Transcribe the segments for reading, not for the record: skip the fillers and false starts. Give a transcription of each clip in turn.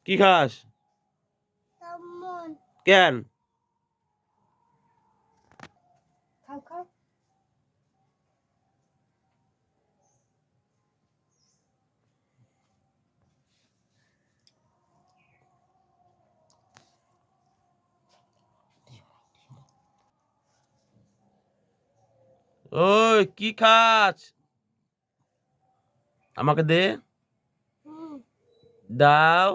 কি খাস? চাউমিন। কেন? খাও খাও। ওই কি খাস? আমাকে দে। হুম, দাও,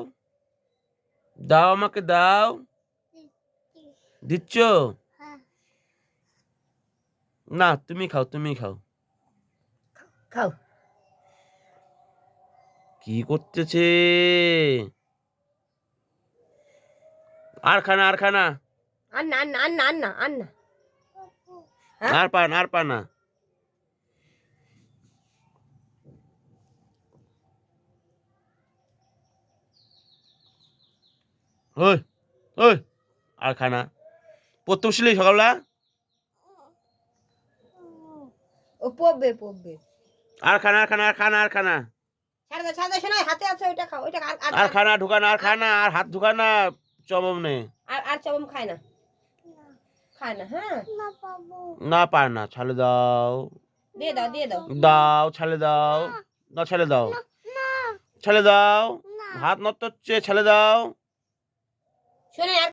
দাও আমাকে দাও। দিচ্ছি। দিচ্ছ? হ্যাঁ, না তুমি খাও, তুমি খাও। খাও। কি করতেছে? আর খানা, আর খানা। আন্না আন্না আন্না আন্না আন্না। হ্যাঁ? আর পান, আর পানা। ওই, ওই, আর খানা। পড়তে বসলি সকালবেলা? ও পড়বে পড়বে। আর খানা, আর খানা, আর খানা, আর খানা। ছাড় দাও শোনাই হাতে আছে ওইটা খাও ওইটা আর আর আর খানা ঢুকানা, আর খানা, আর হাত ঢুকানা চবম নে। আর আর চবম খায় না। খায় না হ্যাঁ। না পার না, ছাড়ে দাও। দিয়ে দাও দিয়ে দাও। দাও, ছাড়ে দাও। না ছেড়ে দাও, ছেড়ে দাও। হাত নড়তে হচ্ছে, ছেড়ে দাও। শোনে আর